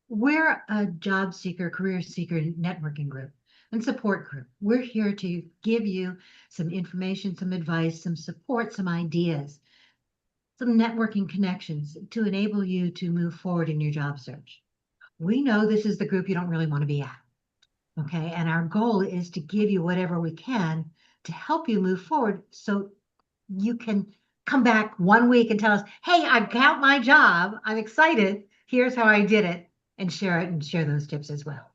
We're a job seeker, career seeker networking group and support group. We're here to give you some information, some advice, some support, some ideas, some networking connections to enable you to move forward in your job search. We know this is the group you don't really want to be at. Okay. And our goal is to give you whatever we can to help you move forward so you can come back 1 week and tell us, hey, I got my job. I'm excited. Here's how I did it, and share it and share those tips as well.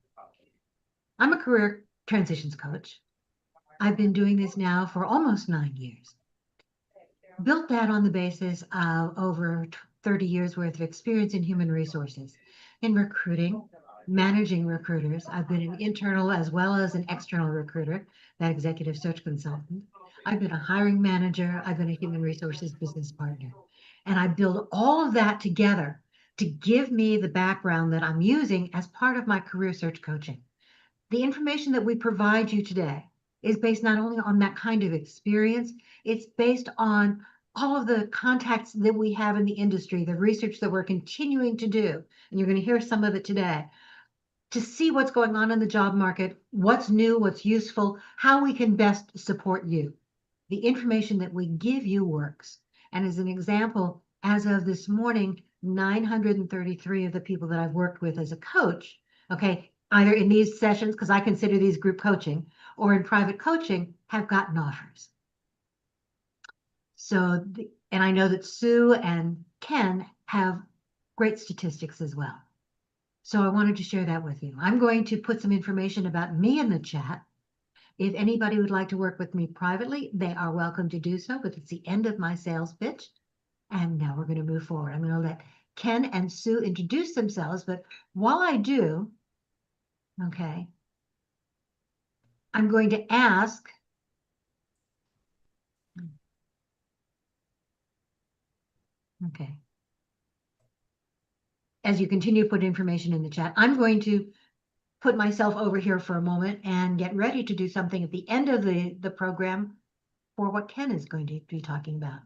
I'm a career transitions coach. I've been doing this now for almost 9 years. Built that on the basis of over 30 years worth of experience in human resources, in recruiting, managing recruiters. I've been an internal as well as an external recruiter, that executive search consultant. I've been a hiring manager. I've been a human resources business partner. And I build all of that together to give me the background that I'm using as part of my career search coaching. The information that we provide you today is based not only on that kind of experience, it's based on all of the contacts that we have in the industry, the research that we're continuing to do. And you're going to hear some of it today to see what's going on in the job market, what's new, what's useful, how we can best support you. The information that we give you works. And as an example, as of this morning, 933 of the people that I've worked with as a coach, okay, either in these sessions, because I consider these group coaching, or in private coaching, have gotten offers. So, and I know that Sue and Ken have great statistics as well. So I wanted to share that with you. I'm going to put some information about me in the chat. If anybody would like to work with me privately, they are welcome to do so, but it's the end of my sales pitch. And now we're going to move forward. I'm going to let Ken and Sue introduce themselves, but while I do, okay, I'm going to ask, okay, as you continue to put information in the chat, I'm going to put myself over here for a moment and get ready to do something at the end of the program for what Ken is going to be talking about.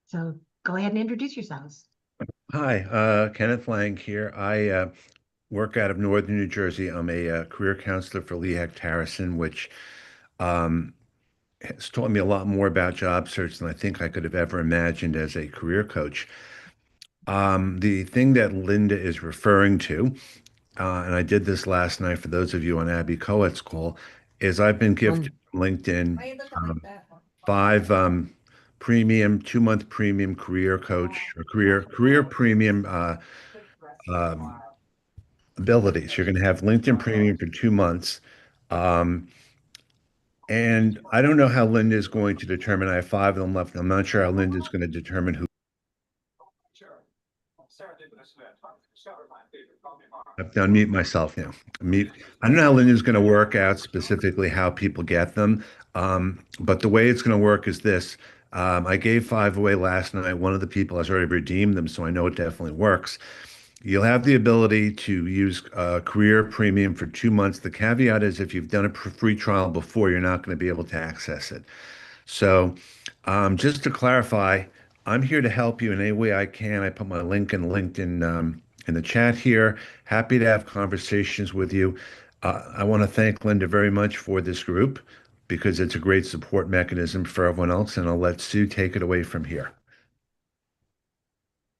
So go ahead and introduce yourselves. Hi, Kenneth Lang here. I work out of Northern New Jersey. I'm a career counselor for Lee Hecht Harrison, which has taught me a lot more about job search than I think I could have ever imagined as a career coach. The thing that Linda is referring to, and I did this last night for those of you on Abby Coet's call, is I've been gifted from LinkedIn five premium 2 month premium career coach or career premium um, abilities. You're going to have LinkedIn Premium for 2 months. Um, and I don't know how Linda is going to determine. I have five of them left. I'm not sure how Linda is going to determine who. I've done mute myself now. Mute. I don't know how Linda is going to work out specifically how people get them. But the way it's going to work is this. I gave five away last night. One of the people has already redeemed them, so I know it definitely works. You'll have the ability to use Career Premium for 2 months. The caveat is if you've done a free trial before, you're not going to be able to access it. So, just to clarify, I'm here to help you in any way I can. I put my link in LinkedIn in the chat here. Happy to have conversations with you. I want to thank Linda very much for this group because it's a great support mechanism for everyone else. And I'll let Sue take it away from here.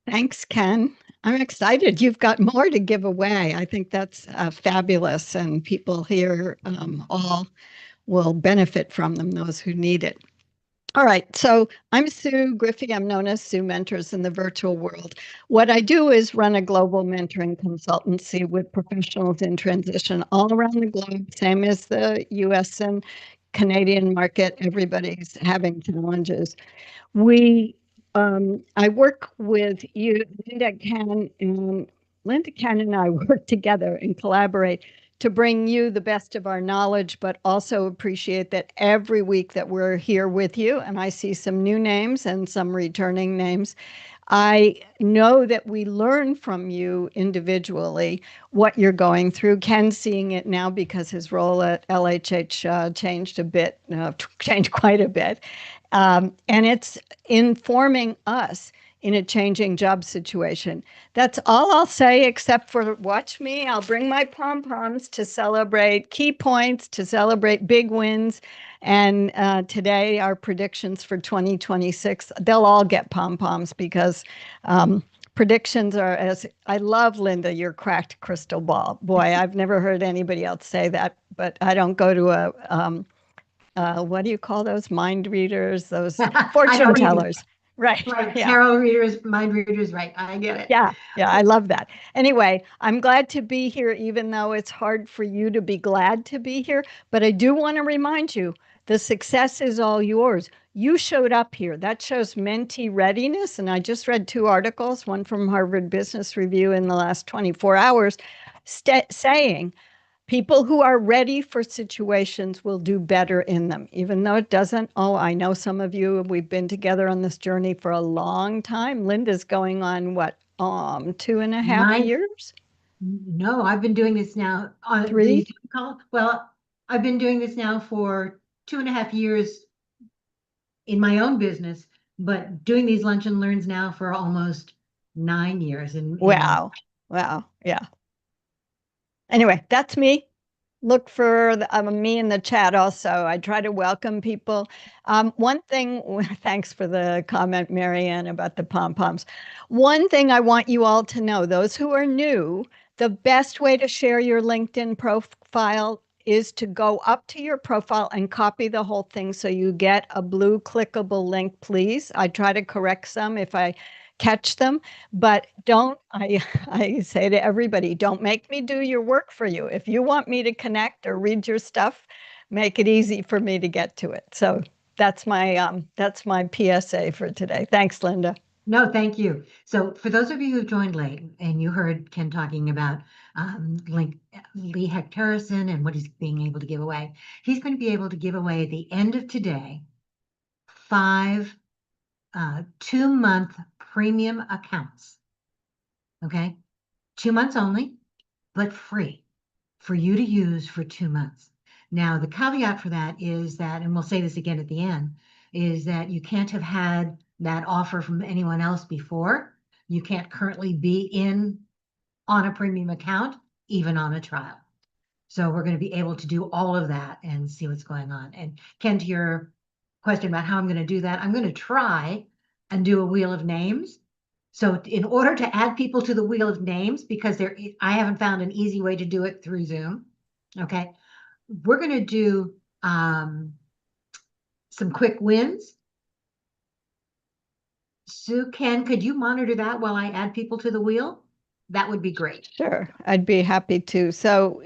Thanks, Ken. I'm excited. You've got more to give away. I think that's fabulous, and people here all will benefit from them, those who need it. All right, so I'm Sue Griffey. I'm known as Sue Mentors in the virtual world. What I do is run a global mentoring consultancy with professionals in transition all around the globe, same as the US and Canadian market. Everybody's having challenges. I work with you, Linda Ken, and Linda Ken and I work together and collaborate to bring you the best of our knowledge, but also appreciate that every week that we're here with you, and I see some new names and some returning names, I know that we learn from you individually what you're going through. Ken's seeing it now because his role at LHH changed a bit, changed quite a bit. And it's informing us in a changing job situation. That's all I'll say, except for watch me. I'll bring my pom-poms to celebrate key points, to celebrate big wins. And today, our predictions for 2026, they'll all get pom-poms because predictions are, as I love, Linda, your cracked crystal ball. Boy, I've never heard anybody else say that, but I don't go to what do you call those mind readers, those fortune tellers? Right. Right. Yeah. Tarot readers, mind readers. Right. I get it. Yeah. Yeah. I love that. Anyway, I'm glad to be here, even though it's hard for you to be glad to be here. But I do want to remind you the success is all yours. You showed up here. That shows mentee readiness. And I just read 2 articles, one from Harvard Business Review in the last 24 hours, saying people who are ready for situations will do better in them, even though it doesn't. Oh, I know some of you, we've been together on this journey for a long time. Linda's going on what, 2.5 years? No, I've been doing this now on 3? Well, I've been doing this now for 2.5 years in my own business, but doing these lunch and learns now for almost 9 years. And Wow. Wow. Yeah. Anyway, that's me. Look for me in the chat also. I try to welcome people. One thing, thanks for the comment, Marianne, about the pom-poms. One thing I want you all to know, those who are new, the best way to share your LinkedIn profile is to go up to your profile and copy the whole thing so you get a blue clickable link, please. I try to correct some if I catch them, but I say to everybody, don't make me do your work for you. If you want me to connect or read your stuff, make it easy for me to get to it. So that's my PSA for today. Thanks, Linda. No, thank you. So for those of you who joined late and you heard Ken talking about Lee Hecht Harrison and what he's being able to give away, he's going to be able to give away at the end of today 5 2-month premium accounts. Okay, 2 months only, but free for you to use for 2 months. Now, the caveat for that is that, and we'll say this again at the end, is that you can't have had that offer from anyone else before. You can't currently be on a premium account, even on a trial. So we're going to be able to do all of that and see what's going on. And Ken, to your question about how I'm going to do that, I'm going to try and do a wheel of names. So in order to add people to the wheel of names, because I haven't found an easy way to do it through Zoom. Okay, we're going to do some quick wins. Sue, Ken, could you monitor that while I add people to the wheel? That would be great. Sure, I'd be happy to. So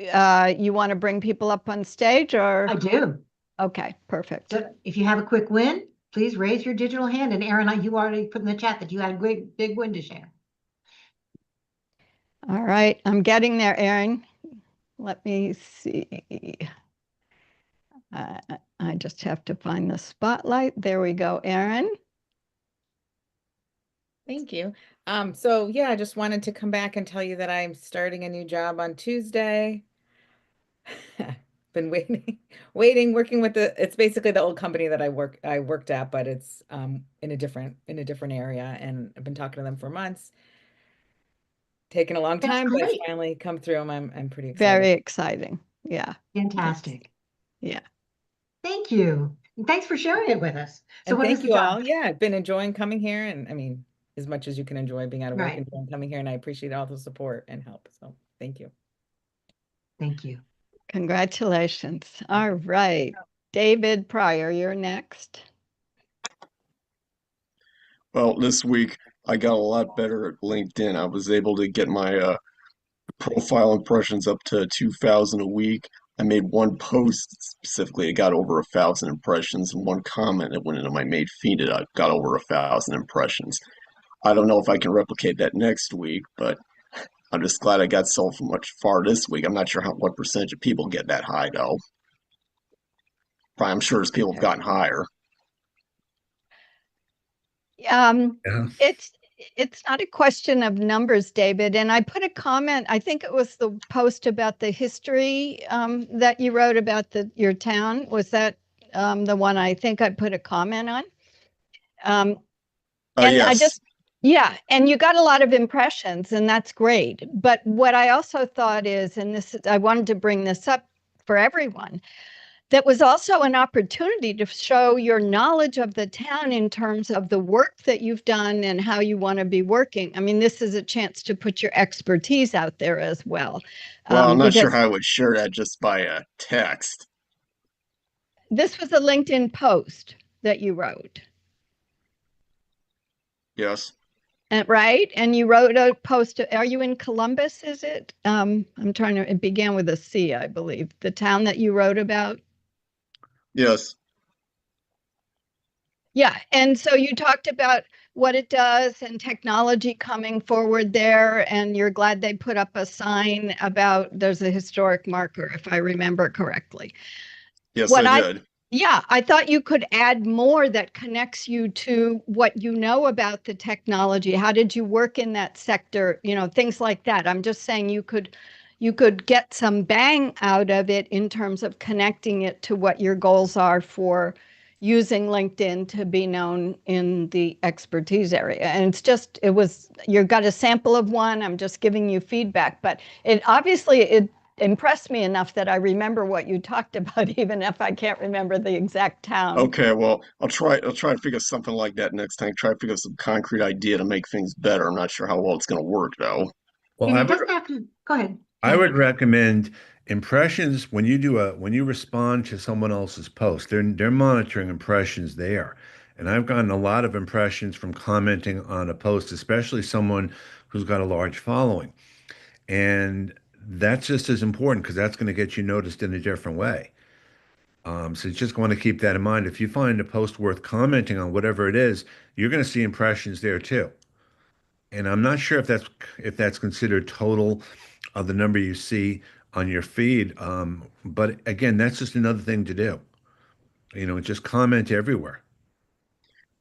you want to bring people up on stage, or? I do. Okay, perfect. So if you have a quick win, please raise your digital hand. And Erin, you already put in the chat that you had a great big win to share. All right, I'm getting there, Erin. Let me see. I just have to find the spotlight. There we go, Erin. Thank you. So yeah, I just wanted to come back and tell you that I'm starting a new job on Tuesday. Been working with it's basically the old company that I worked at, but it's in a different area, and I've been talking to them for months. Taken a long time, but it's finally come through. I'm pretty excited. Very exciting. Yeah. Fantastic. Yeah. Thank you. And thanks for sharing it with us. So and thank you all. Yeah, I've been enjoying coming here, and I mean, as much as you can enjoy being out of work and coming here, and I appreciate all the support and help. So thank you. Thank you. Congratulations. All right. David Pryor, you're next. Well, this week I got a lot better at LinkedIn. I was able to get my profile impressions up to 2,000 a week. I made one post specifically, it got over 1,000 impressions, and one comment that went into my main feed, it got over 1,000 impressions. I don't know if I can replicate that next week, but I'm just glad I got so much far this week. I'm not sure what percentage of people get that high, though. Probably, I'm sure there's people have gotten higher. Yeah. It's not a question of numbers, David. And I put a comment, I think it was the post about the history that you wrote about your town. Was that the one I think I put a comment on? And yes. Yeah, and you got a lot of impressions, and that's great. But what I also thought is, and this I wanted to bring this up for everyone, that was also an opportunity to show your knowledge of the town in terms of the work that you've done and how you want to be working. I mean, this is a chance to put your expertise out there as well. Well, I'm not sure Because how I would share that just by text. this was a LinkedIn post that you wrote. Yes. Right? And you wrote a post. Are you in Columbus? Is it? I'm trying to, it began with a C, I believe. The town that you wrote about. Yes. Yeah. And so you talked about what it does and technology coming forward there. And you're glad they put up a sign about there's a historic marker, if I remember correctly. Yes, What I did. Yeah, I thought you could add more that connects you to what you know about the technology. How did you work in that sector? You know, things like that. I'm just saying you could get some bang out of it in terms of connecting it to what your goals are for using LinkedIn to be known in the expertise area. And it's just, you got a sample of one. I'm just giving you feedback, but it impressed me enough that I remember what you talked about, even if I can't remember the exact town. Okay, well, I'll try to figure something like that next time. Try to figure some concrete idea to make things better. I'm not sure how well it's going to work though. Well, And I it would doesn't have to, go ahead. I would recommend impressions when you respond to someone else's post. They're monitoring impressions there. And I've gotten a lot of impressions from commenting on a post, especially someone who's got a large following. And that's just as important because that's going to get you noticed in a different way. So you just want to keep that in mind. If you find a post worth commenting on, whatever it is, you're going to see impressions there too. And I'm not sure if that's considered total of the number you see on your feed. But again, that's just another thing to do. Just comment everywhere.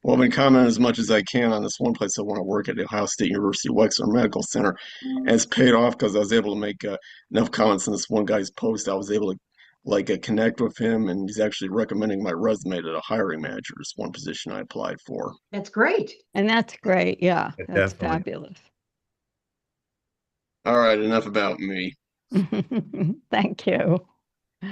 Well, I've been commenting as much as I can on this one place I want to work at, the Ohio State University Wexner Medical Center, and it's paid off because I was able to make enough comments on this one guy's post. I was able to connect with him, and he's actually recommending my resume to the hiring manager. It's one position I applied for. That's great. And that's great. Yeah, Yeah, that's definitely. fabulous. All right, enough about me. Thank you. All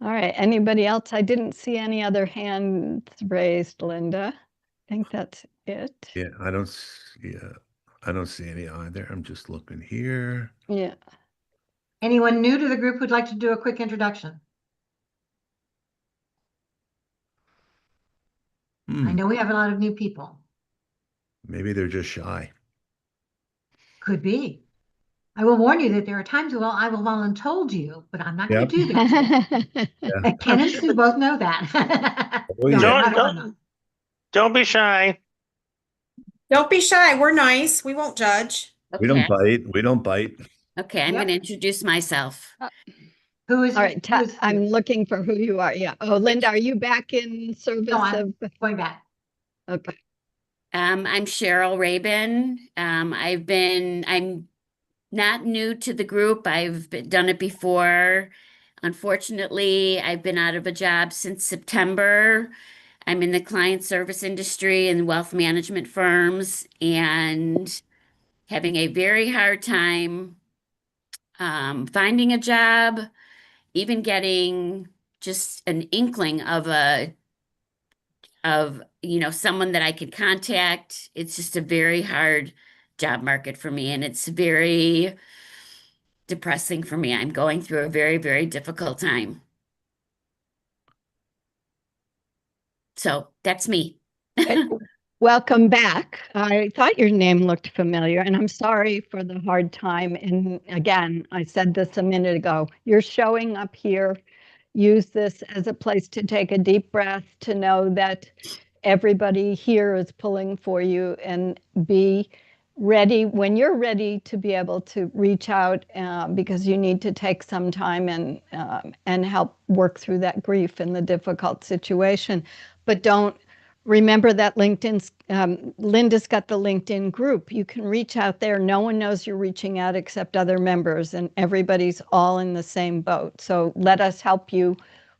right. Anybody else? I didn't see any other hands raised, Linda. I think that's it. Yeah, I don't see any either. I'm just looking here. Yeah. Anyone new to the group who'd like to do a quick introduction? I know we have a lot of new people. Maybe they're just shy. Could be. I will warn you that there are times when I will voluntold you, but I'm not going Yep. to do that. Yeah. Ken and Sue both know that. Oh, yeah. Don't be shy. Don't be shy. We're nice. We won't judge. We don't Okay. bite. We don't bite. Okay, I'm Yep. going to introduce myself. Who is? All right. who is I'm Sue? looking for who you are. Yeah. Oh, Linda, are you back in service No, I'm of? going back. Okay. I'm Cheryl Rabin. I'm not new to the group. Done it before. Unfortunately, I've been out of a job since September. I'm in the client service industry and wealth management firms and having a very hard time finding a job, even getting just an inkling of someone that I could contact. It's just a very hard job market for me, and it's very depressing for me. I'm going through a very, very difficult time. So that's me. Welcome back. I thought your name looked familiar, and I'm sorry for the hard time. And again, I said this a minute ago. You're showing up here. Use this as a place to take a deep breath, to know that everybody here is pulling for you, and be ready when you're ready to be able to reach out because you need to take some time and help work through that grief and the difficult situation. But don't remember that Linda's got the LinkedIn group. You can reach out there. No one knows you're reaching out except other members, and everybody's all in the same boat. So let us help you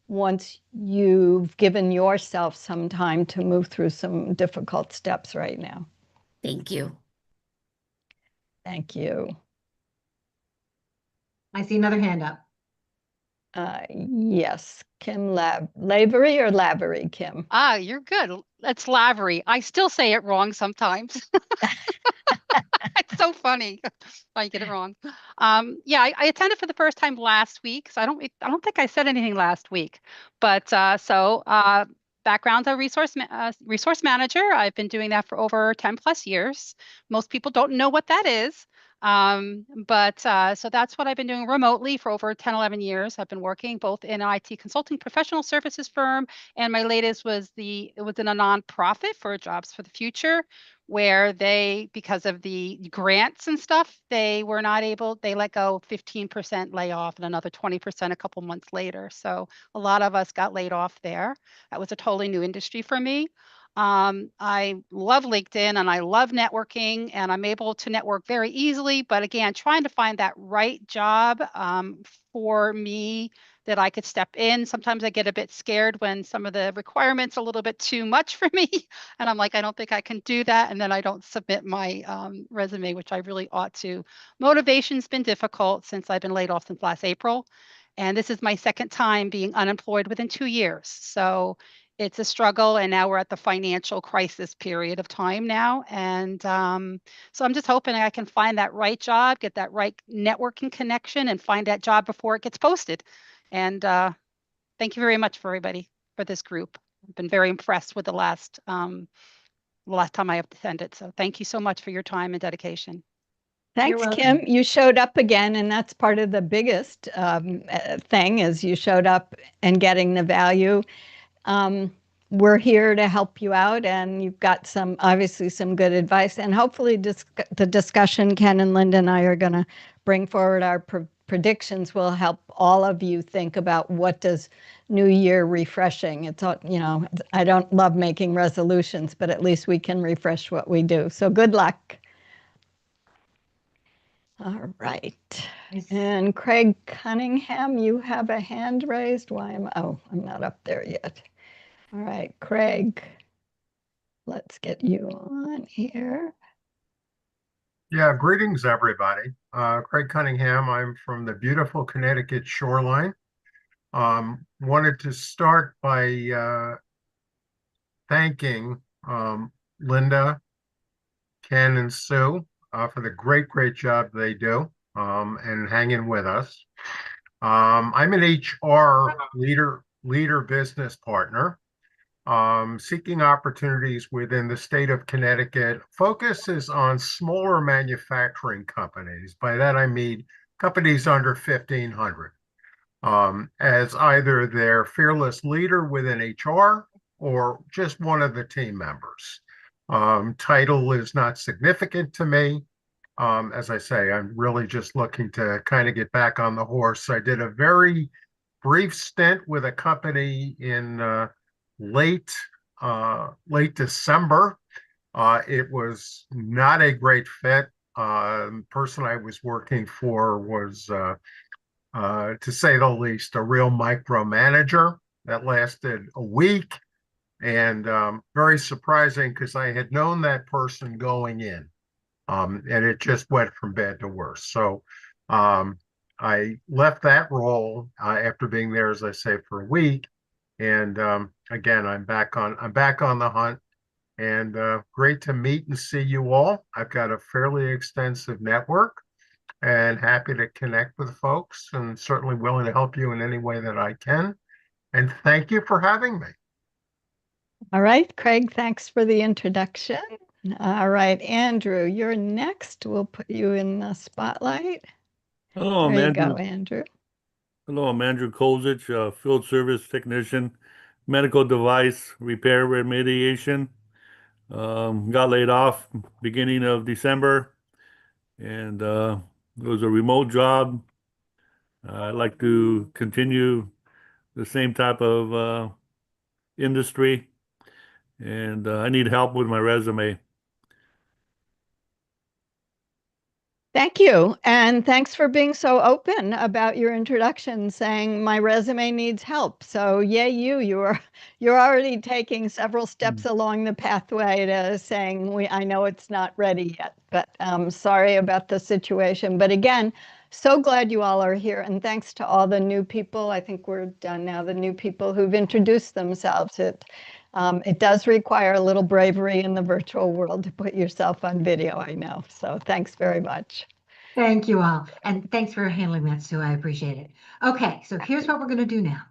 once you've given yourself some time to move through some difficult steps right now. Thank you. Thank you. I see another hand up. Yes, Kim Lavery or Lavery, Kim? You're good. It's Lavery. I still say it wrong sometimes. It's so funny. I get it wrong. Yeah, I attended for the first time last week. So I don't think I said anything last week. But background's a resource manager. I've been doing that for over 10 plus years. Most people don't know what that is. So that's what I've been doing remotely for over 10, 11 years. I've been working both in an IT consulting professional services firm, and my latest it was in a nonprofit for Jobs for the Future, where because of the grants and stuff, they let go 15% layoff and another 20% a couple months later. So a lot of us got laid off there. That was a totally new industry for me. I love LinkedIn and I love networking, and I'm able to network very easily. But again, trying to find that right job for me that I could step in. Sometimes I get a bit scared when some of the requirements are a little bit too much for me. And I'm like, I don't think I can do that. And then I don't submit my resume, which I really ought to. Motivation's been difficult since I've been laid off since last April. And this is my second time being unemployed within 2 years. So it's a struggle, and now we're at the financial crisis period of time now. And so I'm just hoping I can find that right job, get that right networking connection, and find that job before it gets posted. And thank you very much for everybody for this group. I've been very impressed with the last time I have attended. So thank you so much for your time and dedication. Thanks, Kim. You showed up again, and that's part of the biggest thing is you showed up and getting the value. We're here to help you out, and you've got obviously some good advice, and hopefully the discussion Ken and Linda and I are going to bring forward our predictions will help all of you think about what does New Year refreshing. It's all, I don't love making resolutions, but at least we can refresh what we do. So good luck. All right. And Craig Cunningham, you have a hand raised. I'm not up there yet. All right, Craig, let's get you on here. Yeah, greetings, everybody. Craig Cunningham. I'm from the beautiful Connecticut shoreline. Wanted to start by thanking Linda, Ken, and Sue for the great job they do and hanging with us. I'm an HR leader business partner. Seeking opportunities within the state of Connecticut focuses on smaller manufacturing companies. By that, I mean companies under 1,500, as either their fearless leader within HR or just one of the team members. Title is not significant to me. As I say, I'm really just looking to kind of get back on the horse. I did a very brief stint with a company in late December. It was not a great fit. The person I was working for was, to say the least, a real micromanager that lasted a week, and very surprising because I had known that person going in, and it just went from bad to worse. So I left that role after being there, as I say, for a week. And again, I'm back on the hunt, and great to meet and see you all. I've got a fairly extensive network, and happy to connect with folks, and certainly willing to help you in any way that I can. And thank you for having me. All right, Craig, thanks for the introduction. All right, Andrew, you're next. We'll put you in the spotlight. Hello, there Andrew. You go, Andrew. Hello, I'm Andrew Kozich, field service technician, medical device repair remediation. Got laid off beginning of December, and it was a remote job. I'd like to continue the same type of industry, and I need help with my resume. Thank you. And thanks for being so open about your introduction, saying my resume needs help. So yay, you're already taking several steps along the pathway to saying I know it's not ready yet, but sorry about the situation. But again, so glad you all are here. And thanks to all the new people. I think we're done now. The new people who've introduced themselves. It does require a little bravery in the virtual world to put yourself on video, I know. So thanks very much. Thank you all. And thanks for handling that, Sue. I appreciate it. Okay, so here's what we're going to do now.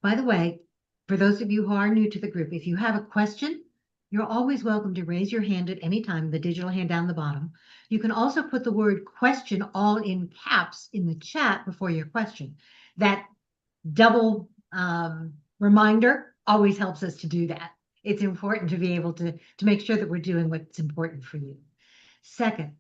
By the way, for those of you who are new to the group, if you have a question, you're always welcome to raise your hand at any time, the digital hand down the bottom. You can also put the word question all in caps in the chat before your question. That double reminder always helps us to do that. It's important to be able to make sure that we're doing what's important for you. Second,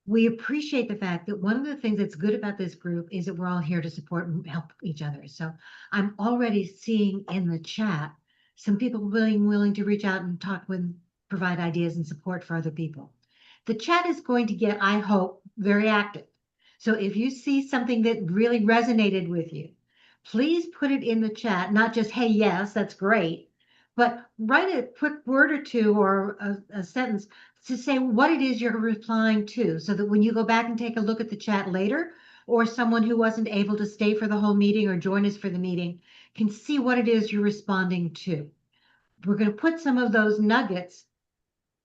we appreciate the fact that one of the things that's good about this group is that we're all here to support and help each other. So I'm already seeing in the chat some people being willing to reach out and talk with, provide ideas and support for other people. The chat is going to get, I hope, very active. So if you see something that really resonated with you, please put it in the chat, not just, hey, yes, that's great, but write a quick word or two or a sentence to say what it is you're replying to, so that when you go back and take a look at the chat later, or someone who wasn't able to stay for the whole meeting or join us for the meeting can see what it is you're responding to. We're going to put some of those nuggets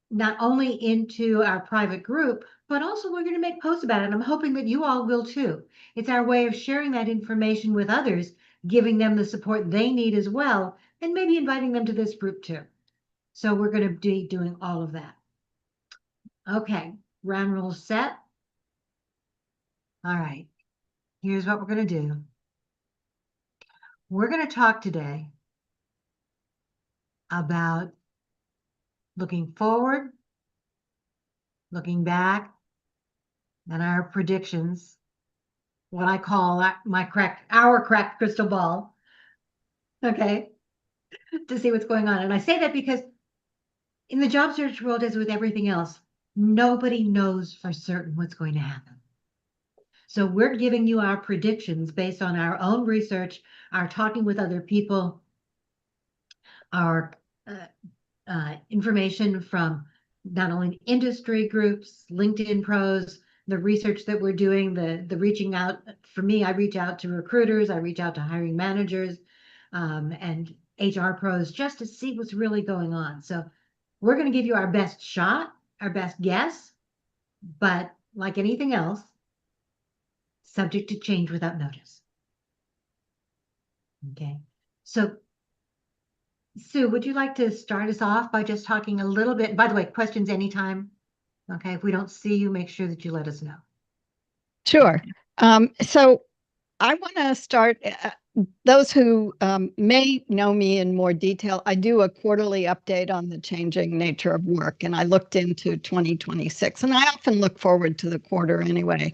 not only into our private group, but also we're going to make posts about it. I'm hoping that you all will too. It's our way of sharing that information with others, giving them the support they need as well, and maybe inviting them to this group too. So we're going to be doing all of that. Okay, round rules set. All right, here's what we're going to do. We're going to talk today about looking forward, looking back, and our predictions, what I call our cracked crystal ball, okay, to see what's going on. And I say that because in the job search world, as with everything else, nobody knows for certain what's going to happen. So we're giving you our predictions based on our own research, our talking with other people, our information from not only industry groups, LinkedIn pros, the research that we're doing, the reaching out. For me, I reach out to recruiters, I reach out to hiring managers and HR pros just to see what's really going on. So we're going to give you our best shot, our best guess, but like anything else, subject to change without notice. Okay, so Sue, would you like to start us off by just talking a little bit? By the way, questions anytime. Okay, if we don't see you, make sure that you let us know. Sure. So I want to start, those who may know me in more detail, I do a quarterly update on the changing nature of work, and I looked into 2026, and I often look forward to the quarter anyway.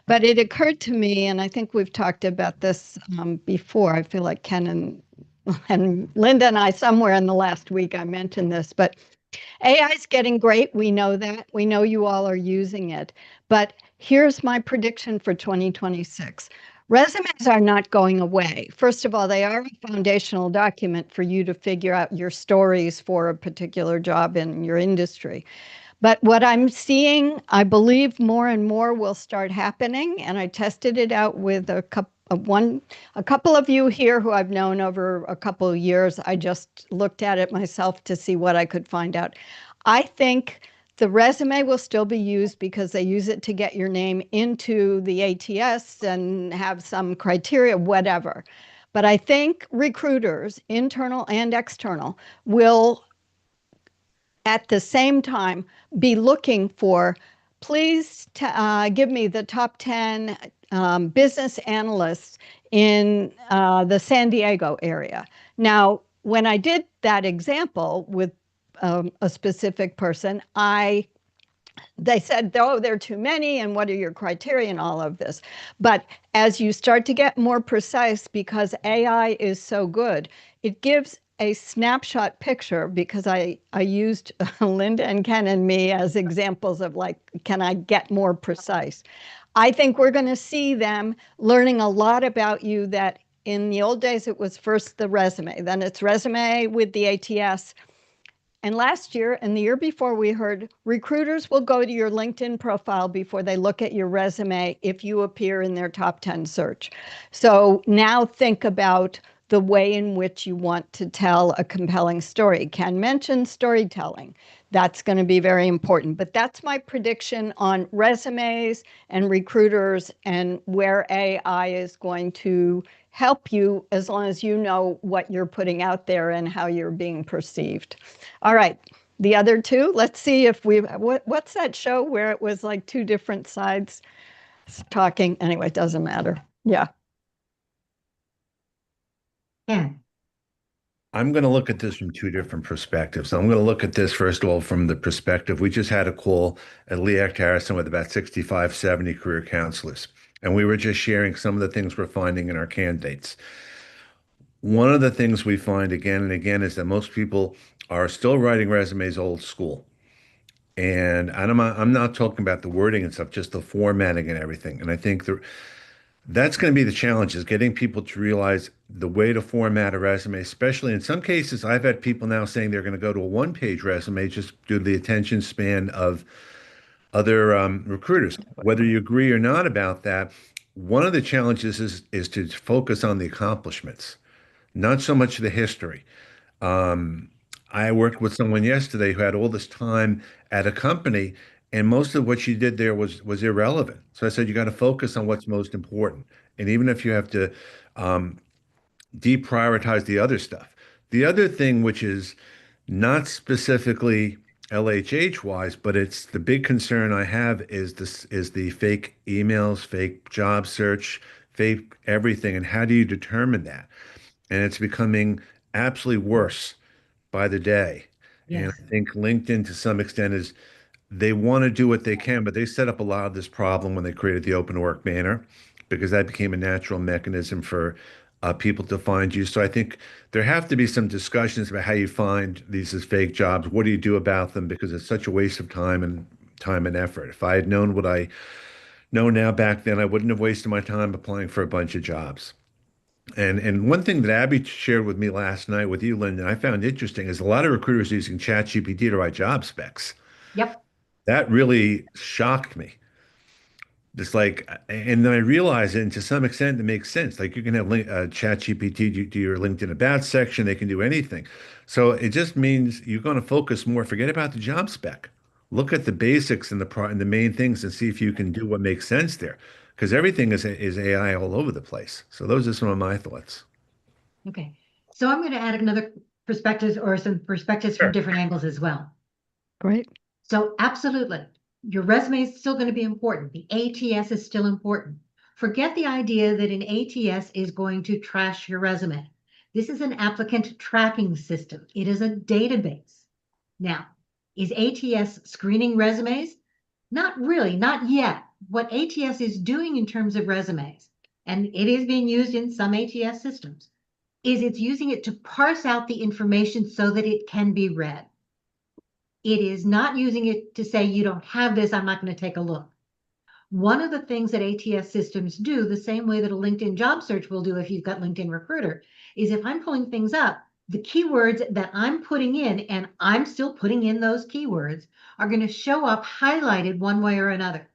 But it occurred to me, and I think we've talked about this before, I feel like Ken and Linda and I, somewhere in the last week, I mentioned this, but AI is getting great. We know that. We know you all are using it. But here's my prediction for 2026. Resumes are not going away. First of all, they are a foundational document for you to figure out your stories for a particular job in your industry. But what I'm seeing, I believe more and more will start happening. And I tested it out with a couple of you here who I've known over a couple of years. I just looked at it myself to see what I could find out. I think the resume will still be used because they use it to get your name into the ATS and have some criteria, whatever. But I think recruiters, internal and external, will at the same time be looking for, please give me the top 10 business analysts in the San Diego area. Now, when I did that example with a specific person, they said, oh, there are too many, and what are your criteria and all of this. But as you start to get more precise, because AI is so good, it gives a snapshot picture because I used Linda and Ken and me as examples of like, can I get more precise? I think we're going to see them learning a lot about you that in the old days, it was first the resume, then it's resume with the ATS. And last year and the year before, we heard recruiters will go to your LinkedIn profile before they look at your resume if you appear in their top 10 search. So now think about the way in which you want to tell a compelling story. Ken mentioned storytelling. That's going to be very important. But that's my prediction on resumes and recruiters and where AI is going to help you as long as you know what you're putting out there and how you're being perceived. All right. The other two, let's see if what's that show where it was like two different sides talking? Anyway, it doesn't matter. Yeah. Yeah. I'm going to look at this from two different perspectives. I'm going to look at this, first of all, from the perspective. We just had a call at Leac Harrison with about 65, 70 career counselors, and we were just sharing some of the things we're finding in our candidates. One of the things we find again and again is that most people are still writing resumes old school. And I'm not talking about the wording and stuff, just the formatting and everything. And I think that's going to be the challenge, is getting people to realize the way to format a resume, especially in some cases. I've had people now saying they're going to go to a one-page resume just due to the attention span of other recruiters. Whether you agree or not about that, one of the challenges is to focus on the accomplishments, not so much the history. I worked with someone yesterday who had all this time at a company, and most of what she did there was irrelevant. So I said, you got to focus on what's most important. And even if you have to deprioritize the other stuff. The other thing, which is not specifically LHH wise, but it's the big concern I have, is the fake emails, fake job search, fake everything. And how do you determine that? And it's becoming absolutely worse by the day. And Yes. I think LinkedIn to some extent is, they want to do what they can, but they set up a lot of this problem when they created the open work banner, because that became a natural mechanism for people to find you. So I think there have to be some discussions about how you find these as fake jobs. What do you do about them? Because it's such a waste of time and effort. If I had known what I know now back then, I wouldn't have wasted my time applying for a bunch of jobs. And one thing that Abby shared with me last night with you, Linda, I found interesting, is a lot of recruiters using ChatGPT to write job specs. Yep. That really shocked me. Just like, and then I realized, and to some extent, it makes sense. Like, you can have ChatGPT do your LinkedIn About section. They can do anything. So it just means you're going to focus more. Forget about the job spec. Look at the basics and the main things, and see if you can do what makes sense there. Because everything is AI all over the place. So those are some of my thoughts. Okay. So I'm going to add another perspective, or some perspectives from different angles as well. Great. So absolutely, your resume is still going to be important. The ATS is still important. Forget the idea that an ATS is going to trash your resume. This is an applicant tracking system. It is a database. Now, is ATS screening resumes? Not really, not yet. What ATS is doing in terms of resumes, and it is being used in some ATS systems, is it's using it to parse out the information so that it can be read. It is not using it to say, you don't have this, I'm not going to take a look. One of the things that ATS systems do, the same way that a LinkedIn job search will do if you've got LinkedIn Recruiter, is if I'm pulling things up, the keywords that I'm putting in, and I'm still putting in those keywords, are going to show up highlighted one way or another.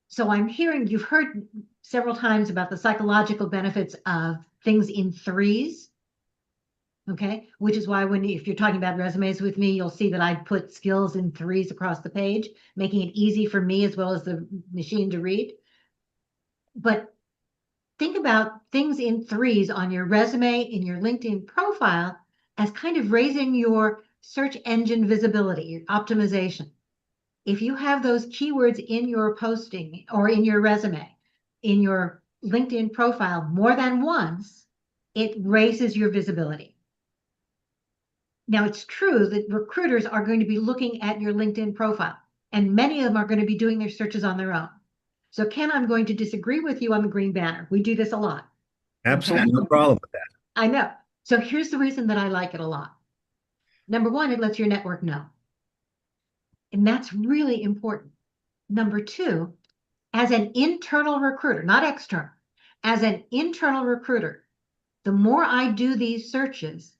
So I'm hearing, you've heard several times about the psychological benefits of things in threes. Okay, which is why if you're talking about resumes with me, you'll see that I put skills in threes across the page, making it easy for me as well as the machine to read. But think about things in threes on your resume, in your LinkedIn profile, as kind of raising your search engine visibility, your optimization. If you have those keywords in your posting or in your resume, in your LinkedIn profile more than once, it raises your visibility. Now, it's true that recruiters are going to be looking at your LinkedIn profile, and many of them are going to be doing their searches on their own. So, Ken, I'm going to disagree with you on the green banner. We do this a lot. Absolutely, no problem with that. I know. So here's the reason that I like it a lot. Number one, it lets your network know. And that's really important. Number two, as an internal recruiter, not external, as an internal recruiter, the more I do these searches,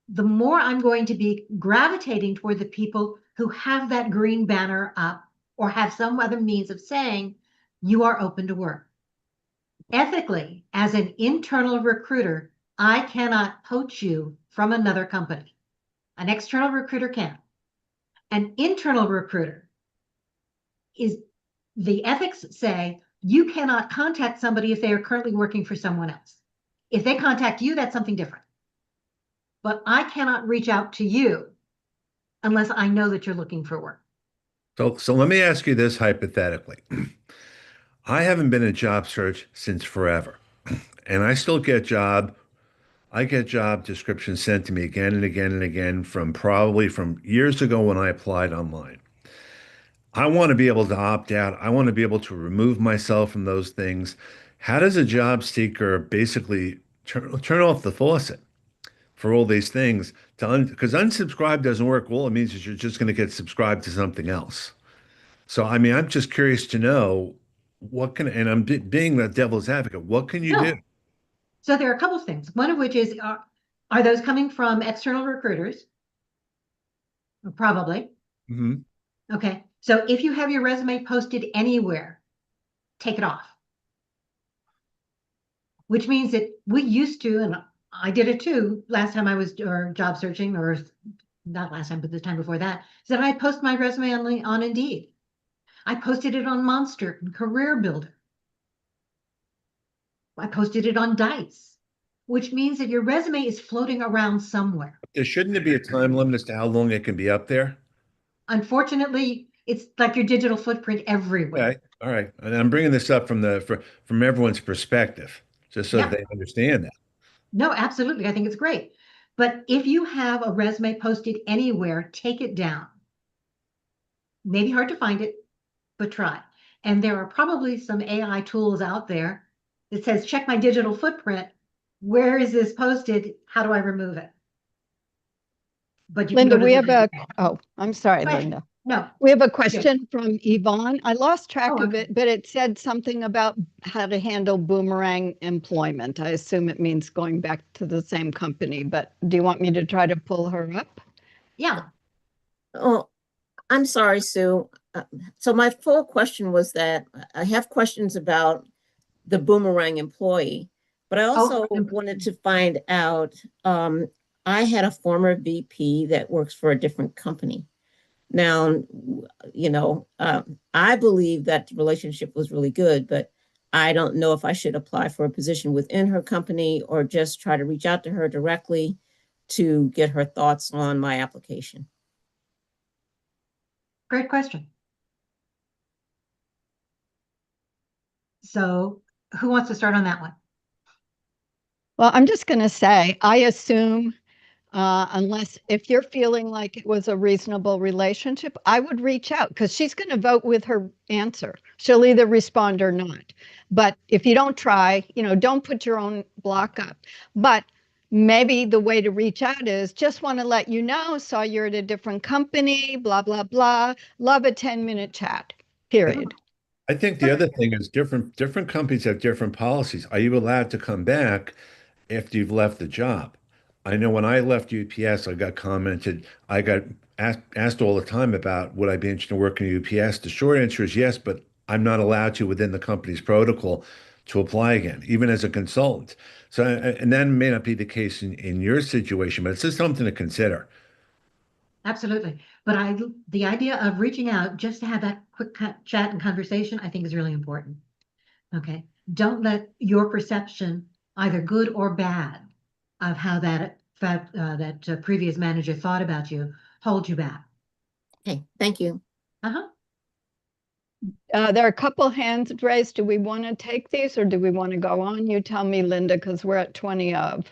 the more I'm going to be gravitating toward the people who have that green banner up or have some other means of saying you are open to work. Ethically, as an internal recruiter, I cannot poach you from another company. An external recruiter can. An internal recruiter is, the ethics say you cannot contact somebody if they are currently working for someone else. If they contact you, that's something different. But I cannot reach out to you unless I know that you're looking for work. So let me ask you this hypothetically. I haven't been in a job search since forever, and I still get job descriptions sent to me again and again and again from probably from years ago when I applied online. I want to be able to opt out. I want to be able to remove myself from those things. How does a job seeker basically turn off the faucet for all these things? Because unsubscribe doesn't work. All it means is you're just going to get subscribed to something else. So, I mean, I'm just curious to know and I'm being the devil's advocate, what can you do? So there are a couple of things. One of which is, are those coming from external recruiters? Probably. Mm-hmm. Okay. So if you have your resume posted anywhere, take it off. Which means that we used to, and I did it too, last time I was job searching, or not last time, but the time before that, is that I post my resume on Indeed. I posted it on Monster and Career Builder. I posted it on Dice, which means that your resume is floating around somewhere. Shouldn't be a time limit as to how long it can be up there? Unfortunately, it's like your digital footprint everywhere. Okay. All right. And I'm bringing this up from everyone's perspective, just so Yeah. they understand that. No, absolutely. I think it's great. But if you have a resume posted anywhere, take it down. Maybe hard to find it, but try. And there are probably some AI tools out there that says, check my digital footprint. Where is this posted? How do I remove it? But you Linda, can go we to have I'm sorry, Go ahead. Linda. No. We have a question from Yvonne. I lost track of okay. it, but it said something about how to handle boomerang employment. I assume it means going back to the same company, but do you want me to try to pull her up? Yeah. Oh, I'm sorry, Sue. So my full question was that I have questions about the Boomerang employee, but I also wanted to find out, I had a former VP that works for a different company. Now, I believe that the relationship was really good, but I don't know if I should apply for a position within her company or just try to reach out to her directly to get her thoughts on my application. Great question. So who wants to start on that one? Well, I'm just going to say, I assume if you're feeling like it was a reasonable relationship, I would reach out because she's going to vote with her answer. She'll either respond or not. But if you don't try, don't put your own block up. But maybe the way to reach out is just want to let you know, saw you're at a different company, blah, blah, blah. Love a 10-minute chat, period. I think the other thing is different companies have different policies. Are you allowed to come back after you've left the job? I know when I left UPS, I got asked all the time about would I be interested in working at UPS? The short answer is yes, but I'm not allowed to within the company's protocol to apply again, even as a consultant. So, and that may not be the case in your situation, but it's just something to consider. Absolutely. But the idea of reaching out just to have that quick chat and conversation, I think is really important. Okay. Don't let your perception, either good or bad, of how that previous manager thought about you hold you back. Okay, thank you. There are a couple hands raised. Do we want to take these or do we want to go on? You tell me, Linda, because we're at 20 of.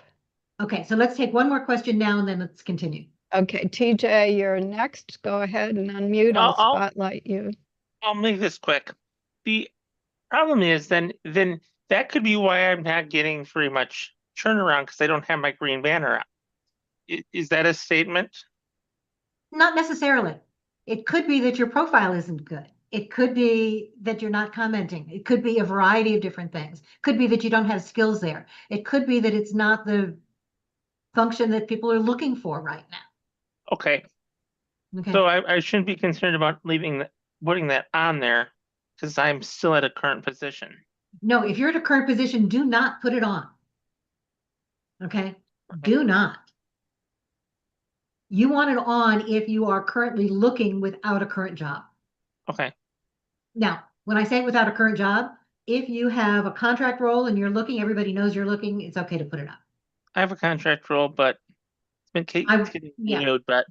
Okay, so let's take one more question now and then let's continue. Okay, TJ, you're next. Go ahead and unmute. I'll spotlight you. I'll make this quick. The problem is then that could be why I'm not getting very much turnaround because I don't have my green banner up. Is that a statement? Not necessarily. It could be that your profile isn't good. It could be that you're not commenting. It could be a variety of different things. It could be that you don't have skills there. It could be that it's not the function that people are looking for right now. Okay. Okay. So I shouldn't be concerned about putting that on there because I'm still at a current position. No, if you're at a current position, do not put it on. Okay? Do not. You want it on if you are currently looking without a current job. Okay. Now, when I say without a current job, if you have a contract role and you're looking, everybody knows you're looking, it's okay to put it up. I have a contract role, but it's been continued, but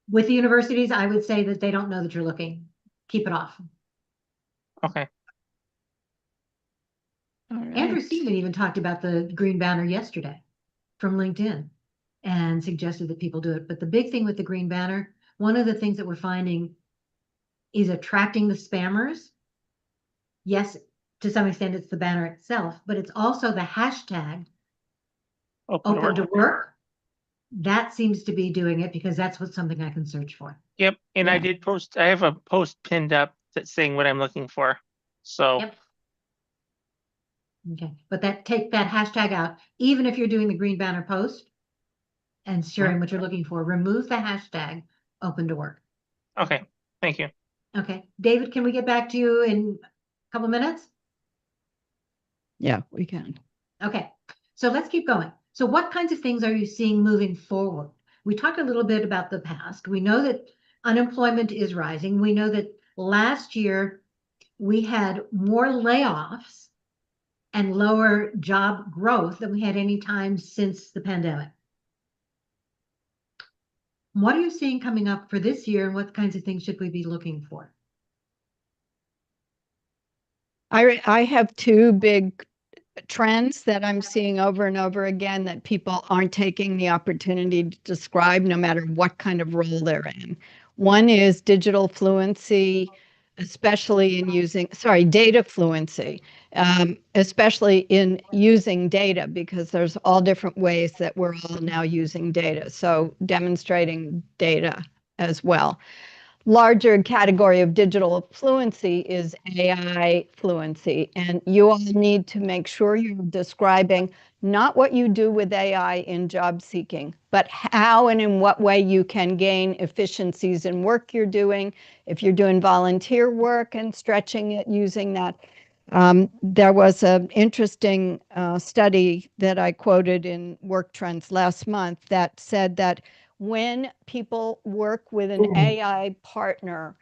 With the universities, I would say that they don't know that you're looking. Keep it off. okay. Andrew Seaman even talked about the green banner yesterday from LinkedIn and suggested that people do it. But the big thing with the green banner, one of the things that we're finding is attracting the spammers. Yes, to some extent, it's the banner itself, but it's also the hashtag open to work. That seems to be doing it because that's something I can search for. Yep. And I did post, I have a post pinned up that's saying what I'm looking for. So Yep. Okay, but take that hashtag out, even if you're doing the green banner post and sharing what you're looking for, remove the hashtag open to work. okay, thank you. Okay, David, can we get back to you in a couple minutes? Yeah, we can. Okay, so let's keep going. So what kinds of things are you seeing moving forward? We talked a little bit about the past. We know that unemployment is rising. We know that last year we had more layoffs and lower job growth than we had any time since the pandemic. What are you seeing coming up for this year, and what kinds of things should we be looking for? I have two big trends that I'm seeing over and over again that people aren't taking the opportunity to describe no matter what kind of role they're in. One is digital fluency, especially in data fluency, especially in using data, because there's all different ways that we're all now using data. So demonstrating data as well. Larger category of digital fluency is AI fluency. And you all need to make sure you're describing not what you do with AI in job seeking, but how and in what way you can gain efficiencies in work you're doing. If you're doing volunteer work and stretching it using that. There was an interesting study that I quoted in Work Trends last month that said that when people work with an AI partner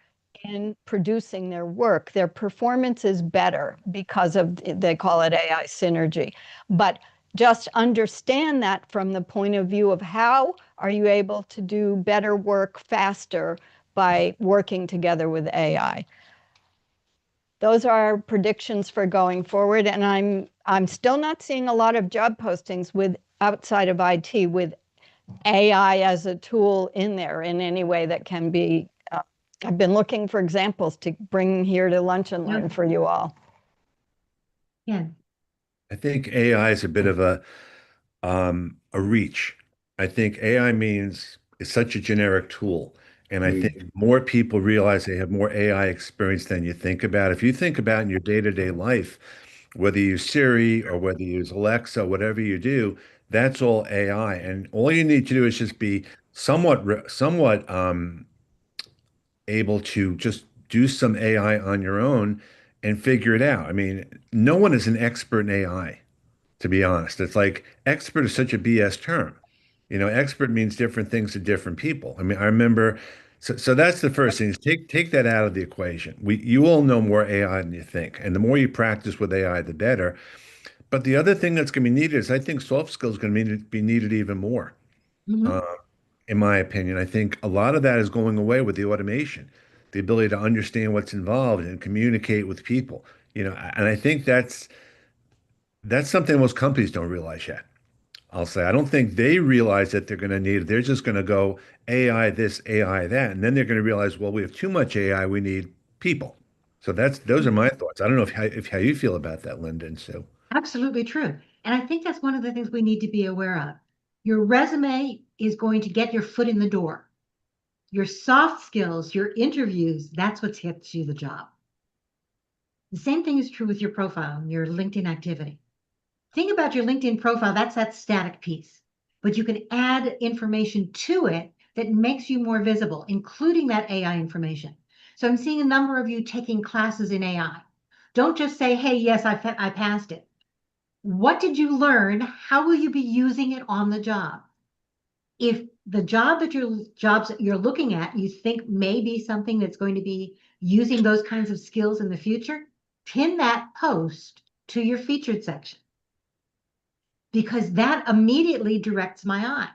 in producing their work, their performance is better because of, they call it AI synergy. But just understand that from the point of view of how are you able to do better work faster by working together with AI. Those are our predictions for going forward, and I'm still not seeing a lot of job postings with outside of IT with AI as a tool in there in any way that can be. I've been looking for examples to bring here to Lunch and Learn for you all. Yeah. I think AI is a bit of a reach. I think AI means it's such a generic tool. And I think more people realize they have more AI experience than you think about. If you think about in your day-to-day life, whether you use Siri or whether you use Alexa, whatever you do, that's all AI. And all you need to do is just be somewhat able to just do some AI on your own and figure it out. I mean, no one is an expert in AI, to be honest. It's like expert is such a BS term. You know, expert means different things to different people. I mean, I remember, so that's the first thing is take that out of the equation. You all know more AI than you think, and the more you practice with AI, the better. But the other thing that's going to be needed is I think soft skills are going to be needed even more. Uh, in my opinion, I think a lot of that is going away with the automation, the ability to understand what's involved and communicate with people. You know, and I think that's something most companies don't realize yet. I'll say. I don't think they realize that they're going to need it. They're just going to go AI this, AI that, and then they're going to realize, well, we have too much AI. We need people. So those are my thoughts. I don't know if how you feel about that, Linda and Sue. Absolutely true. And I think that's one of the things we need to be aware of. Your resume is going to get your foot in the door. Your soft skills, your interviews, that's what gets you the job. The same thing is true with your profile and your LinkedIn activity. Think about your LinkedIn profile, that's that static piece, but you can add information to it that makes you more visible, including that AI information. So I'm seeing a number of you taking classes in AI. Don't just say, hey, yes, I passed it. What did you learn? How will you be using it on the job? If the jobs that you're looking at, you think may be something that's going to be using those kinds of skills in the future, pin that post to your featured section, because that immediately directs my eye,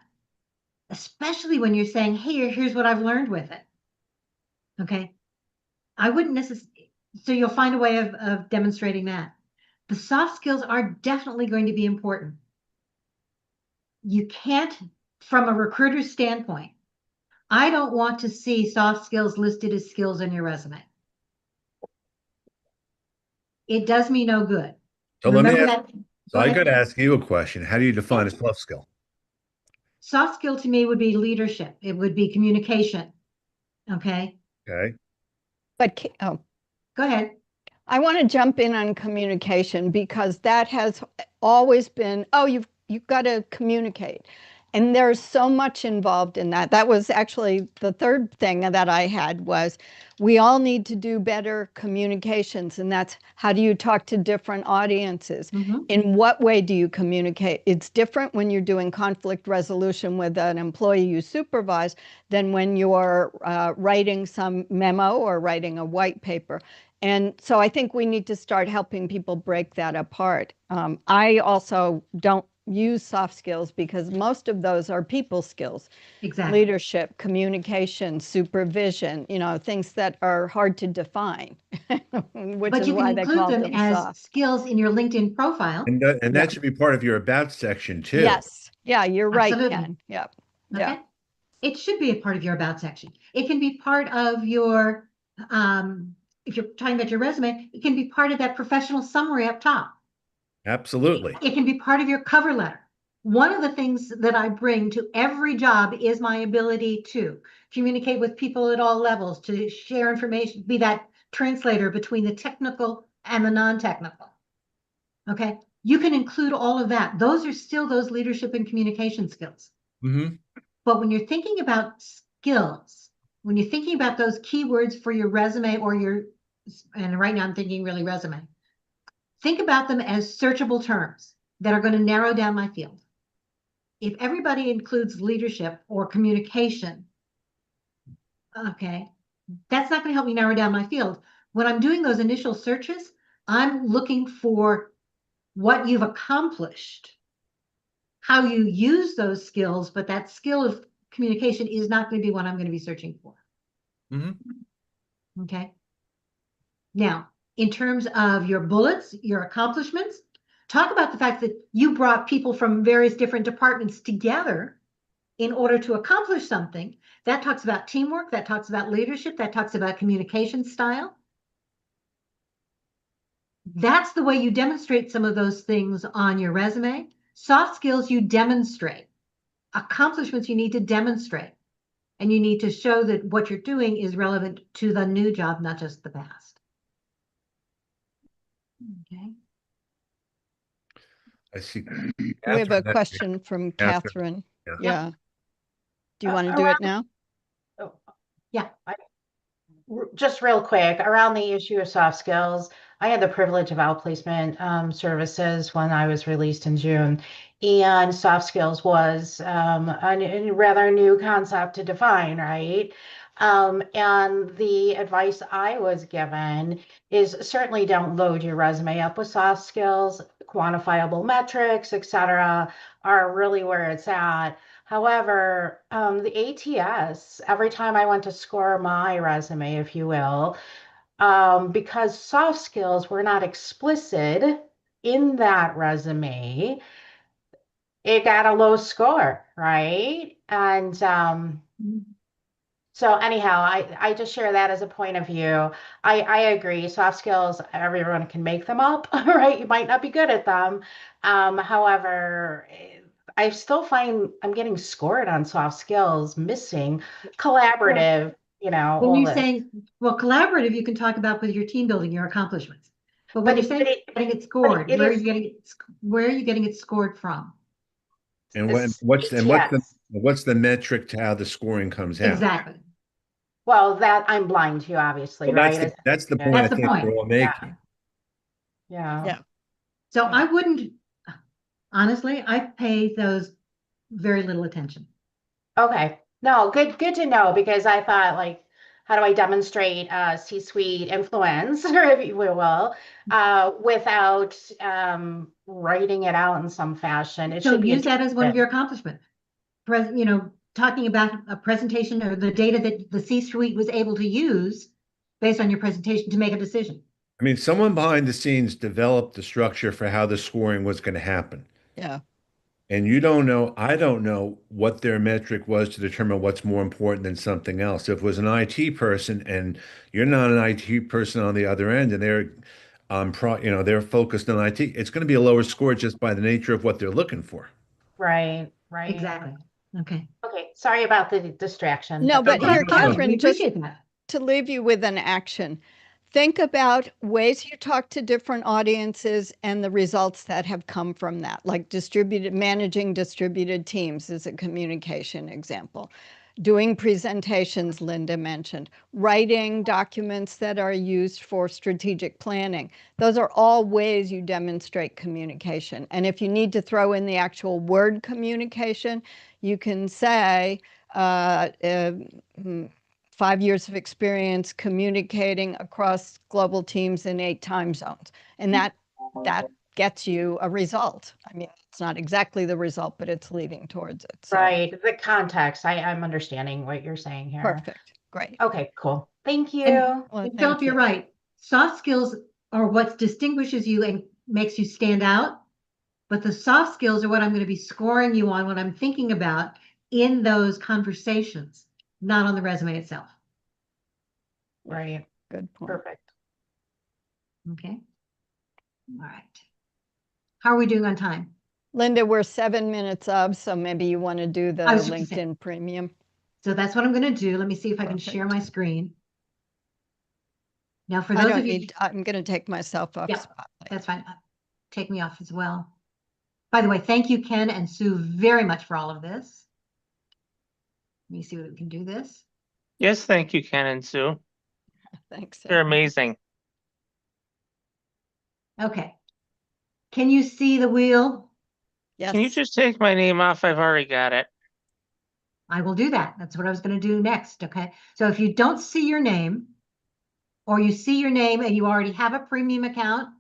especially when you're saying, hey, here's what I've learned with it. Okay. I wouldn't necessarily, so you'll find a way of demonstrating that. The soft skills are definitely going to be important. You can't, from a recruiter's standpoint, I don't want to see soft skills listed as skills in your resume. It does me no good. So let me Remember ask, that. so I got to ask you a question. How do you define a soft skill? Soft skill to me would be leadership. It would be communication. Okay. Okay. But Go ahead. I want to jump in on communication because that has always been, oh, you've got to communicate. And there's so much involved in that. That was actually the third thing that I had was we all need to do better communications. And that's how do you talk to different audiences? In what way do you communicate? It's different when you're doing conflict resolution with an employee you supervise than when you're writing some memo or writing a white paper. And so I think we need to start helping people break that apart. I also don't use soft skills because most of those are people skills. Exactly. Leadership, communication, supervision, things that are hard to define, which But is you can why they include call them them as soft. skills in your LinkedIn profile. And that should be part of your about section too. Yes. Yeah, you're right, Absolutely. Ken. Yep. Okay. Yeah. It should be a part of your about section. It can be part of your, if you're talking about your resume, it can be part of that professional summary up top. Absolutely. It can be part of your cover letter. One of the things that I bring to every job is my ability to communicate with people at all levels, to share information, be that translator between the technical and the non-technical. Okay. You can include all of that. Those are still those leadership and communication skills. But when you're thinking about skills, when you're thinking about those keywords for your resume or and right now I'm thinking really resume, think about them as searchable terms that are going to narrow down my field. If everybody includes leadership or communication, okay, that's not going to help me narrow down my field. When I'm doing those initial searches, I'm looking for what you've accomplished, how you use those skills, but that skill of communication is not going to be what I'm going to be searching for. Okay. Now, in terms of your bullets, your accomplishments, talk about the fact that you brought people from various different departments together in order to accomplish something. That talks about teamwork, that talks about leadership, that talks about communication style. That's the way you demonstrate some of those things on your resume. Soft skills you demonstrate. Accomplishments you need to demonstrate. And you need to show that what you're doing is relevant to the new job, not just the past. Okay. I see. We have a question from Catherine. Yeah. Do you want to do it now? Yeah. Just real quick, around the issue of soft skills, I had the privilege of outplacement services when I was released in June. And soft skills was a rather new concept to define, right? And the advice I was given is certainly don't load your resume up with soft skills. Quantifiable metrics, et cetera, are really where it's at. However, the ATS, every time I went to score my resume, if you will, because soft skills were not explicit in that resume, it got a low score, right? And So anyhow, I just share that as a point of view. I agree. Soft skills, everyone can make them up, right? You might not be good at them. However, I still find I'm getting scored on soft skills, missing collaborative, When all you're this. saying, well, collaborative, you can talk about with your team building, your accomplishments. But when But you're saying getting it scored, it where are is- you getting it, where are you getting it scored from? And This what's ATS. the metric to how the scoring comes out? Exactly. Well, that I'm blind to, obviously, Well, right? that's the point That's I the think point. we're all making. Yeah. Yeah. So I wouldn't, honestly, I pay those very little attention. Okay. No, good to know, because I thought, like, how do I demonstrate C-suite influence, or if you will, without writing it out in some fashion? It So should be use that as one of your intuitive. accomplishments. Talking about a presentation or the data that the C-suite was able to use based on your presentation to make a decision. I mean, someone behind the scenes developed the structure for how the scoring was going to happen. Yeah. And you don't know, I don't know what their metric was to determine what's more important than something else. If it was an IT person and you're not an IT person on the other end and they're focused on IT, it's going to be a lower score just by the nature of what they're looking for. Right. Exactly. Okay. Okay. Sorry about the distraction. No, but here, That's fine. We Catherine, just appreciate that. to leave you with an action. Think about ways you talk to different audiences and the results that have come from that, like managing distributed teams is a communication example. Doing presentations, Linda mentioned, writing documents that are used for strategic planning. Those are all ways you demonstrate communication. And if you need to throw in the actual word communication, you can say, 5 years of experience communicating across global teams in 8 time zones. And that gets you a result. I mean, it's not exactly the result, but it's leading towards it. So. Right. The context. I'm understanding what you're saying here. Perfect. Great. Okay, cool. Thank you. And Philip, you're right. Soft skills are what distinguishes you and makes you stand out. But the soft skills are what I'm going to be scoring you on, what I'm thinking about in those conversations, not on the resume itself. Right. Good point. Perfect. Okay. All right. How are we doing on time? Linda, we're 7 minutes up, so maybe you want to do the LinkedIn Premium. So that's what I'm going to do. Let me see if I can share my screen. Now, for I those don't of you, need, I'm going to take myself off yeah, Spotlight. that's fine. Take me off as well. By the way, thank you, Ken and Sue, very much for all of this. Let me see what we can do this. Yes, thank you, Ken and Sue. Thanks. You're amazing. Okay. Can you see the wheel? Yes. Can you just take my name off? I've already got it. I will do that. That's what I was going to do next. Okay. So if you don't see your name, or you see your name and you already have a premium account.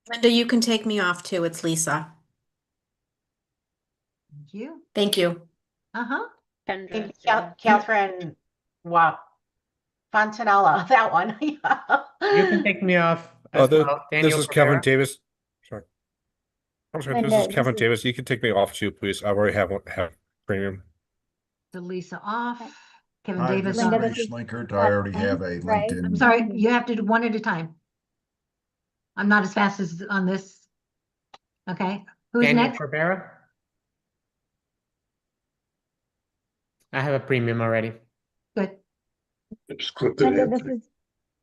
Linda, you can take me off too. It's Lisa. Thank you. Thank you. Uh-huh. And Catherine, wow. Fontanella, that one. You can take me off as well. This Daniel is Kevin Pereira. Davis. Sorry. I'm sorry, this is Kevin Davis. You can take me off too, please. I already have premium. So Lisa off. Kevin Hi, Davis this on. is Reese Linkert. I already have a LinkedIn. I'm sorry, you have to do one at a time. I'm not as fast as on this. Okay, who's Daniel next? Pereira. I have a premium already. Good. Just click it.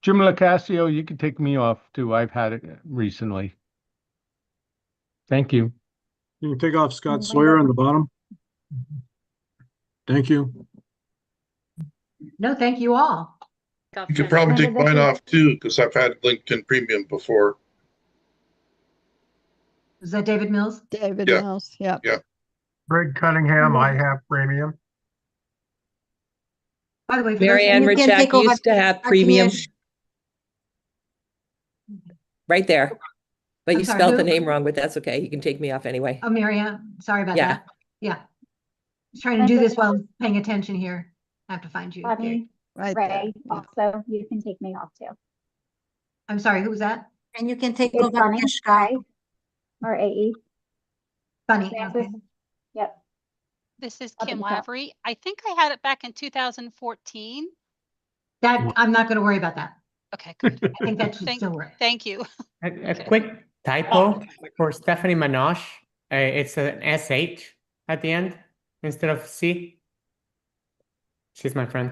Jim Locascio, you can take me off too. I've had it recently. Thank you. You can take off Scott Sawyer on the bottom. Thank you. No, thank you all. You could probably take mine off too, because I've had LinkedIn Premium before. Is that David Mills? David Yeah. Mills, yeah. Yeah. Greg Cunningham, I have premium. By the way, for Mary Ann those, Rajak used to have premium. Right there. But I'm you sorry, spelled the who? name wrong, but that's okay. You can take me off anyway. Oh, Marianne, sorry about Yeah. that. Yeah. I was trying to do this while paying attention here. I have to find you. Bonnie, Right Ray, also, you can take me off too. I'm sorry, who was that? And you can take It's over Bunny, Scott. Ray, or AE. Bunny. Francis. Okay. Yep. This is Up at Kim the top. Lavery. I think I had it back in 2014. That, I'm not going to worry about that. Okay, good. I think that should Thank, still work. thank you. A quick typo for Stephanie Manosh. It's an SH at the end instead of C. She's my friend.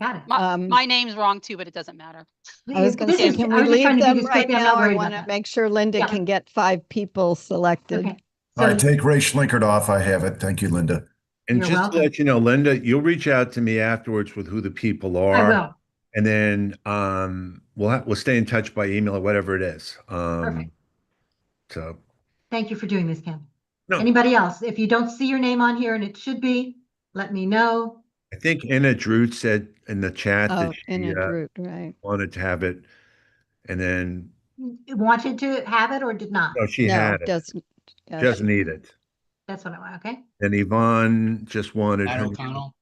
Got it. My name's wrong too, but it doesn't matter. I was going to This say, is- can I we was just trying leave to be them right descriptive. I'm not now? I worried want about to that. make sure Linda Yeah. can get 5 people selected. Okay. All right, So take Ray Schlinkert off. I have it. Thank you, Linda. And You're just welcome. to let you know, Linda, you'll reach out to me afterwards with who the people I are. will. And then we'll stay in touch by email or whatever it is. Perfect. So Thank you for doing this, Ken. No. Anybody else? If you don't see your name on here and it should be, let me know. I think Anna Drew said in the chat that Oh, she in a group, right? wanted to have it. And then Wanted to have it or did not? no, she No, had it. doesn't. yeah, She doesn't she- need it. That's what I want. Okay. And Yvonne just wanted Matt her. O'Connell.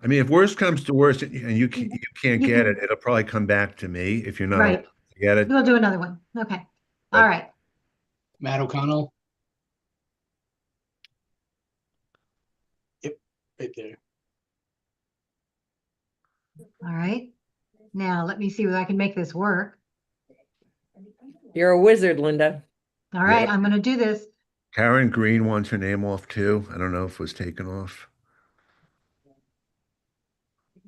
I mean, if worst comes to worst and you can't You get can- it, it'll probably come back to me if you're not Right. able to get it. We'll do another one. Okay. But- All right. Matt O'Connell. Yep, right there. All right. Now let me see whether I can make this work. You're a wizard, Linda. All right. Yep. I'm going to do this. Karen Green wants her name off too. I don't know if it was taken off.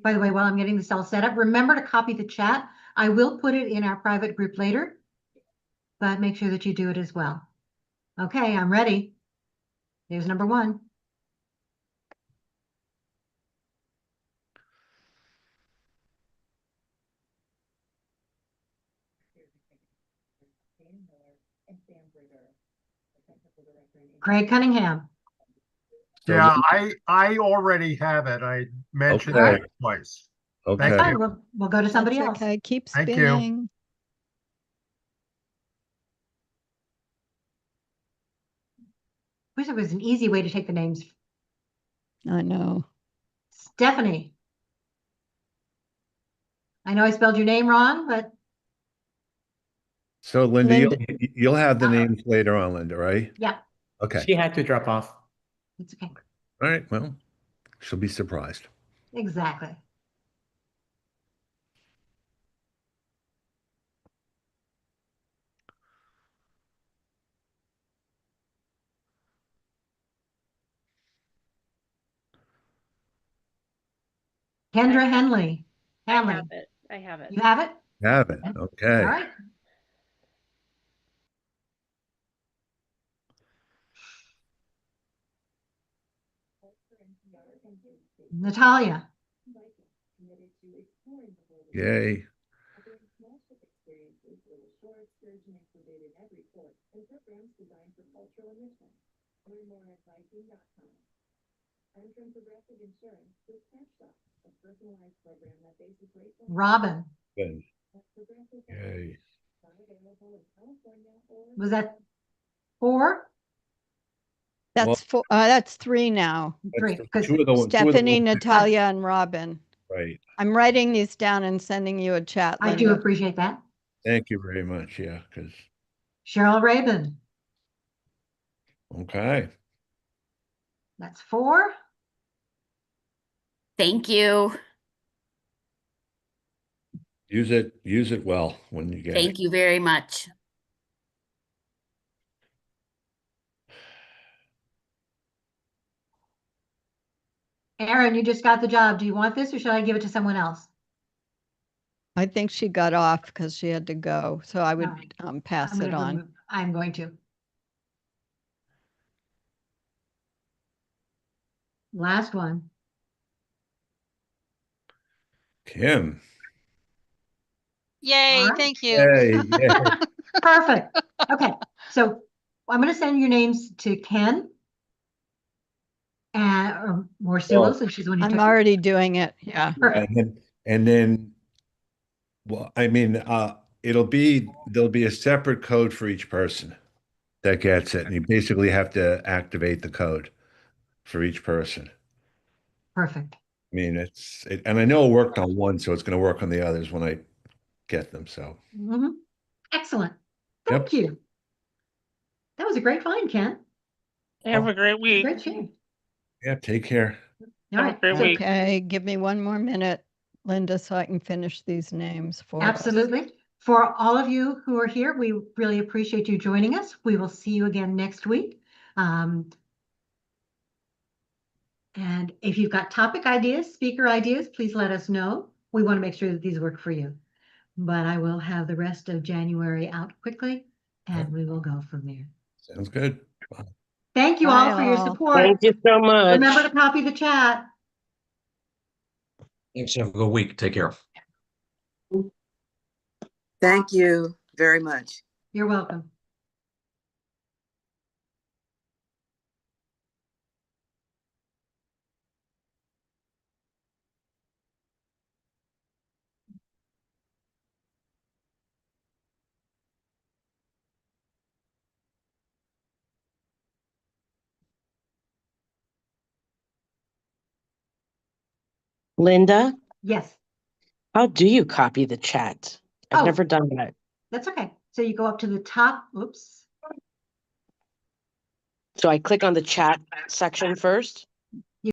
By the way, while I'm getting this all set up, remember to copy the chat. I will put it in our private group later, but make sure that you do it as well. Okay, I'm ready. Here's number 1. Craig Cunningham. So Yeah, I already have it. I mentioned Okay. it twice. Okay. That's Thank fine. you. We'll go to somebody That's else. okay, keep Thank you. spinning. Wish there was an easy way to take the names. I know. Stephanie. I know I spelled your name wrong, but So Linda, Linda- you'll have the names later on, Linda, right? yeah, Okay. She had to drop off. it's okay. All right. Well, she'll be surprised. Exactly. Kendra Henley. Henley. it. I have it. You have it? Have it. Okay. All right. Natalia. Yay. Robin. Good. Yay. Was that 4? That's 3 now. Three, That's 'cause two of the ones- two of the Stephanie, ones- Natalia, and Robin. Right. I'm writing these down and sending you a chat. I do Linda. appreciate that. Thank you very much. Yeah, because Cheryl Rabin. okay. That's 4. Thank you. Use it well when you get Thank it. you very much. Erin, you just got the job. Do you want this or should I give it to someone else? I think she got off because she had to go, so I would right. pass it on. I'm going to. Last one. Kim. Yay, right. thank you. Yay, yay. Perfect. Okay, so I'm going to send your names to Ken or Sue Well, Wilson. She's the one who I'm took it. already doing it. Yeah. Perfect. And then, well, I mean, there'll be a separate code for each person that gets it, and you basically have to activate the code for each person. Perfect. I mean, and I know it worked on one, so it's going to work on the others when I get them. So, Mhm. Excellent. Yep. Thank you. That was a great find, Ken. Have a great week. Great share. Yeah, take care. All Have a right. great So week. Okay, give me one more minute, Linda, so I can finish these names for us. absolutely. For all of you who are here, we really appreciate you joining us. We will see you again next week. And if you've got topic ideas, speaker ideas, please let us know. We want to make sure that these work for you. But I will have the rest of January out quickly, and we will go from there. Sounds good. Thank you Bye all for your all. support. Thank you so much. Remember to copy the chat. Thanks. Have a good week. Take care. Thank you very much. You're welcome. Linda, Yes, how do you copy the chat? I've Oh. never done that. that's okay. So you go up to the top. Oops. So I click on the chat section first.